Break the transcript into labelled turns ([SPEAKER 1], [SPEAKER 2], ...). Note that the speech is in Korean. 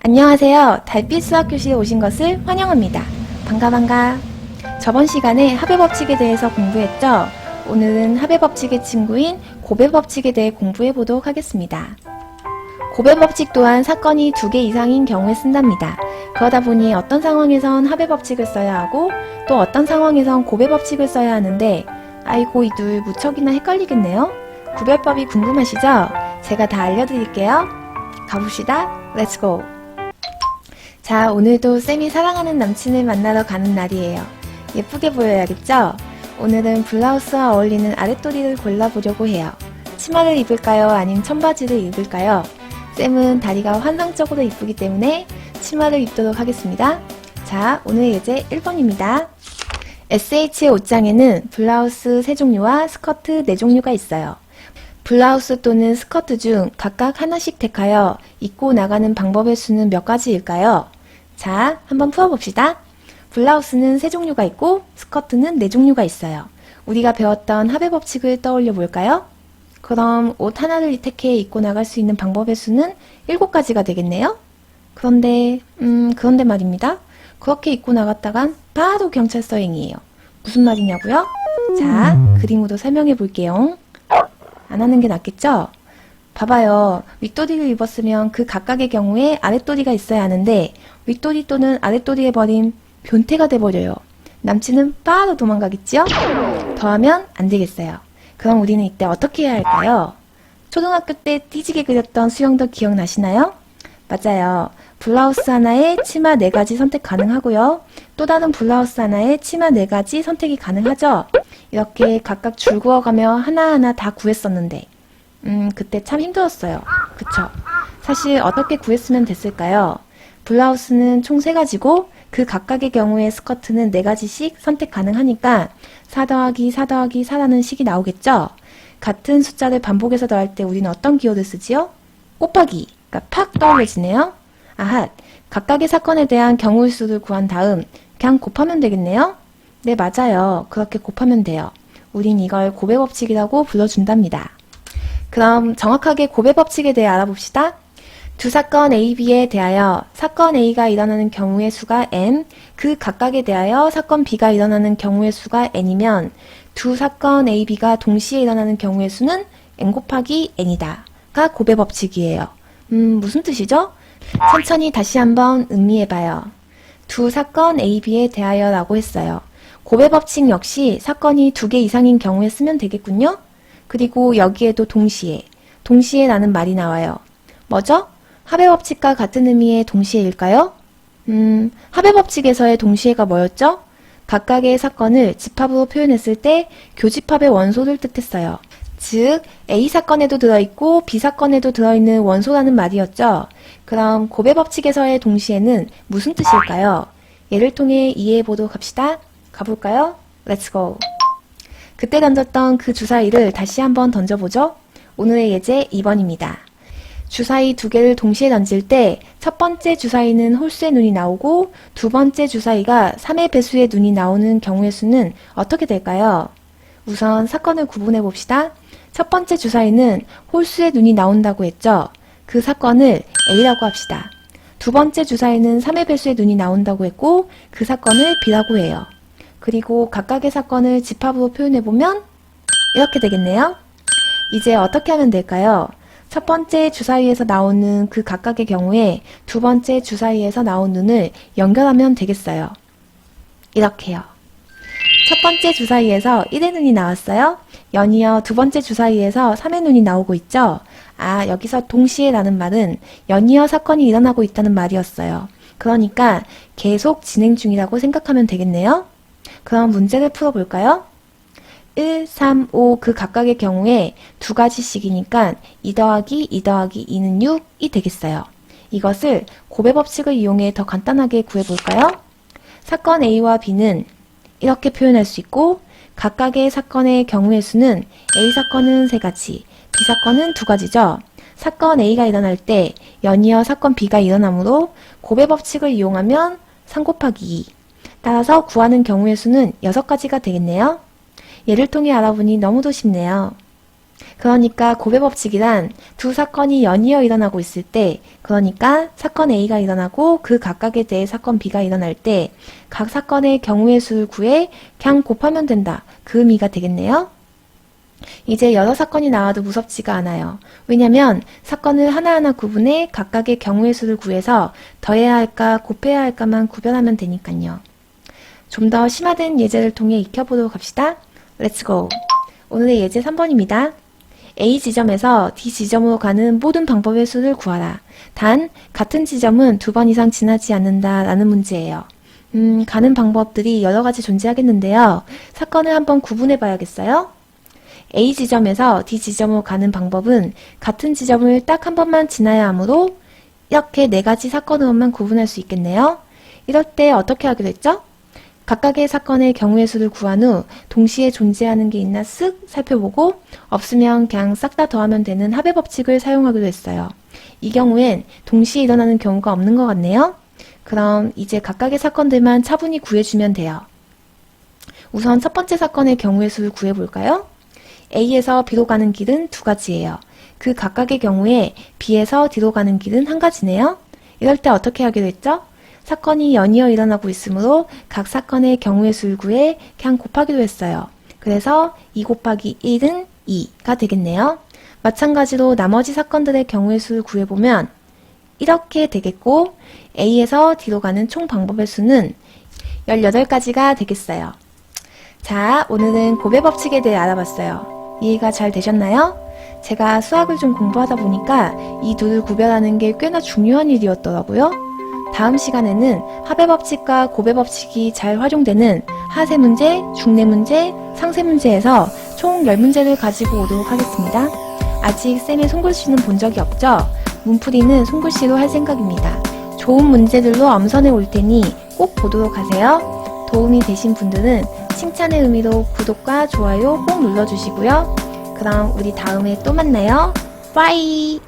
[SPEAKER 1] 안녕하세요. 달빛 수학교실에 오신 것을 환영합니다. 반가. 저번 시간에 합의법칙에 대해서 공부했죠? 오늘은 합의법칙의 친구인 곱해법칙에 대해 공부해 보도록 하겠습니다. 곱해법칙 또한 사건이 2개 이상인 경우에 쓴답니다. 그러다 보니 어떤 상황에선 합의법칙을 써야 하고 또 어떤 상황에선 곱해법칙을 써야 하는데 아이고 이 둘 무척이나 헷갈리겠네요? 구별법이 궁금하시죠? 제가 다 알려드릴게요. 가봅시다. 렛츠고! 자, 오늘도 쌤이 사랑하는 남친을 만나러 가는 날이에요. 예쁘게 보여야겠죠? 오늘은 블라우스와 어울리는 아랫도리를 골라보려고 해요. 치마를 입을까요? 아니면 청바지를 입을까요? 쌤은 다리가 환상적으로 이쁘기 때문에 치마를 입도록 하겠습니다. 자, 오늘 예제 1번입니다. SH의 옷장에는 블라우스 3종류와 스커트 4종류가 있어요. 블라우스 또는 스커트 중 각각 하나씩 택하여 입고 나가는 방법의 수는 몇 가지일까요? 자, 한번 풀어봅시다. 블라우스는 3종류가 있고 스커트는 4종류가 있어요. 우리가 배웠던 합의법칙을 떠올려 볼까요? 그럼 옷 하나를 택해 입고 나갈 수 있는 방법의 수는 7가지가 되겠네요? 그런데 말입니다. 그렇게 입고 나갔다간 바로 경찰서행이에요. 무슨 말이냐고요? 자, 그림으로 설명해 볼게요. 안 하는 게 낫겠죠? 봐봐요. 윗도리를 입었으면 그 각각의 경우에 아랫도리가 있어야 하는데 윗도리 또는 아랫도리에 버린 변태가 돼버려요. 남친은 바로 도망가겠지요? 더하면 안 되겠어요. 그럼 우리는 이때 어떻게 해야 할까요? 초등학교 때 띠지게 그렸던 수영도 기억나시나요? 맞아요. 블라우스 하나에 치마 4가지 선택 가능하고요. 또 다른 블라우스 하나에 치마 4가지 선택이 가능하죠? 이렇게 각각 줄 그어가며 하나하나 다 구했었는데 그때 참 힘들었어요. 그쵸? 사실 어떻게 구했으면 됐을까요? 블라우스는 총 3가지고 그 각각의 경우에 스커트는 4가지씩 선택 가능하니까 4 더하기 4 더하기 4라는 식이 나오겠죠? 같은 숫자를 반복해서 더할 때 우리는 어떤 기호를 쓰지요? 곱하기. 그러니까 팍 떠올려지네요. 아핫, 각각의 사건에 대한 경우의 수를 구한 다음 그냥 곱하면 되겠네요? 네, 맞아요. 그렇게 곱하면 돼요. 우린 이걸 곱해법칙이라고 불러준답니다. 그럼 정확하게 곱해법칙에 대해 알아봅시다. 두 사건 A, B에 대하여 사건 A가 일어나는 경우의 수가 n, 그 각각에 대하여 사건 B가 일어나는 경우의 수가 n이면 두 사건 A, B가 동시에 일어나는 경우의 수는 n 곱하기 n이다. 가 곱해법칙이에요. 무슨 뜻이죠? 천천히 다시 한번 음미해봐요. 두 사건 A, B에 대하여 라고 했어요. 곱해법칙 역시 사건이 2개 이상인 경우에 쓰면 되겠군요. 그리고 여기에도 동시에 라는 말이 나와요. 뭐죠? 합의법칙과 같은 의미의 동시에일까요? 합의법칙에서의 동시에가 뭐였죠? 각각의 사건을 집합으로 표현했을 때 교집합의 원소를 뜻했어요. 즉, A 사건에도 들어있고 B 사건에도 들어있는 원소라는 말이었죠. 그럼 곱해법칙에서의 동시에는 무슨 뜻일까요? 예를 통해 이해해 보도록 합시다. 가볼까요? 렛츠고! 그때 던졌던 그 주사위를 다시 한번 던져보죠. 오늘의 예제 2번입니다. 주사위 2개를 동시에 던질 때 첫 번째 주사위는 홀수의 눈이 나오고 두 번째 주사위가 3의 배수의 눈이 나오는 경우의 수는 어떻게 될까요? 우선 사건을 구분해 봅시다. 첫 번째 주사위는 홀수의 눈이 나온다고 했죠. 그 사건을 A라고 합시다. 두 번째 주사위는 3의 배수의 눈이 나온다고 했고 그 사건을 B라고 해요. 그리고 각각의 사건을 집합으로 표현해보면 이렇게 되겠네요. 이제 어떻게 하면 될까요? 첫 번째 주사위에서 나오는 그 각각의 경우에 두 번째 주사위에서 나온 눈을 연결하면 되겠어요. 이렇게요. 첫 번째 주사위에서 1의 눈이 나왔어요. 연이어 두 번째 주사위에서 3의 눈이 나오고 있죠. 아, 여기서 동시에 라는 말은 연이어 사건이 일어나고 있다는 말이었어요. 그러니까 계속 진행 중이라고 생각하면 되겠네요. 그럼 문제를 풀어볼까요? 1, 3, 5 그 각각의 경우에 2가지씩이니까 2 더하기 2 더하기 2는 6이 되겠어요. 이것을 곱해법칙을 이용해 더 간단하게 구해볼까요? 사건 A와 B는 이렇게 표현할 수 있고 각각의 사건의 경우의 수는 A 사건은 3가지, B 사건은 2가지죠. 사건 A가 일어날 때 연이어 사건 B가 일어나므로 곱해법칙을 이용하면 3 곱하기 2. 따라서 구하는 경우의 수는 6가지가 되겠네요. 예를 통해 알아보니 너무도 쉽네요. 그러니까 고배 법칙이란 두 사건이 연이어 일어나고 있을 때, 그러니까 사건 A가 일어나고 그 각각에 대해 사건 B가 일어날 때 각 사건의 경우의 수를 구해 그냥 곱하면 된다. 그 의미가 되겠네요. 이제 여러 사건이 나와도 무섭지가 않아요. 왜냐면 사건을 하나하나 구분해 각각의 경우의 수를 구해서 더해야 할까 곱해야 할까만 구별하면 되니까요. 좀 더 심화된 예제를 통해 익혀보도록 합시다. 렛츠고! 오늘의 예제 3번입니다. A 지점에서 D 지점으로 가는 모든 방법의 수를 구하라. 단, 같은 지점은 2번 이상 지나지 않는다 라는 문제예요. 가는 방법들이 여러 가지 존재하겠는데요. 사건을 한번 구분해 봐야겠어요? A 지점에서 D 지점으로 가는 방법은 같은 지점을 딱 한 번만 지나야 하므로 이렇게 4가지 사건으로만 구분할 수 있겠네요. 이럴 때 어떻게 하기로 했죠? 각각의 사건의 경우의 수를 구한 후 동시에 존재하는 게 있나 쓱 살펴보고 없으면 그냥 싹 다 더하면 되는 합의 법칙을 사용하기로 했어요. 이 경우엔 동시에 일어나는 경우가 없는 것 같네요. 그럼 이제 각각의 사건들만 차분히 구해주면 돼요. 우선 첫 번째 사건의 경우의 수를 구해볼까요? A에서 B로 가는 길은 2가지예요. 그 각각의 경우에 B에서 D로 가는 길은 1가지네요. 이럴 때 어떻게 하기로 했죠? 사건이 연이어 일어나고 있으므로 각 사건의 경우의 수를 구해 그냥 곱하기로 했어요. 그래서 2 곱하기 1은 2가 되겠네요. 마찬가지로 나머지 사건들의 경우의 수를 구해보면 이렇게 되겠고 A에서 D로 가는 총 방법의 수는 18가지가 되겠어요. 자, 오늘은 곱의 법칙에 대해 알아봤어요. 이해가 잘 되셨나요? 제가 수학을 좀 공부하다 보니까 이 둘을 구별하는 게 꽤나 중요한 일이었더라고요. 다음 시간에는 합의 법칙과 곱의 법칙이 잘 활용되는 하세 문제, 중내 문제, 상세 문제에서 총 10문제를 가지고 오도록 하겠습니다. 아직 쌤의 손글씨는 본 적이 없죠? 문풀이는 손글씨로 할 생각입니다. 좋은 문제들로 엄선해 올 테니 꼭 보도록 하세요. 도움이 되신 분들은 칭찬의 의미로 구독과 좋아요 꼭 눌러주시고요. 그럼 우리 다음에 또 만나요. 빠이!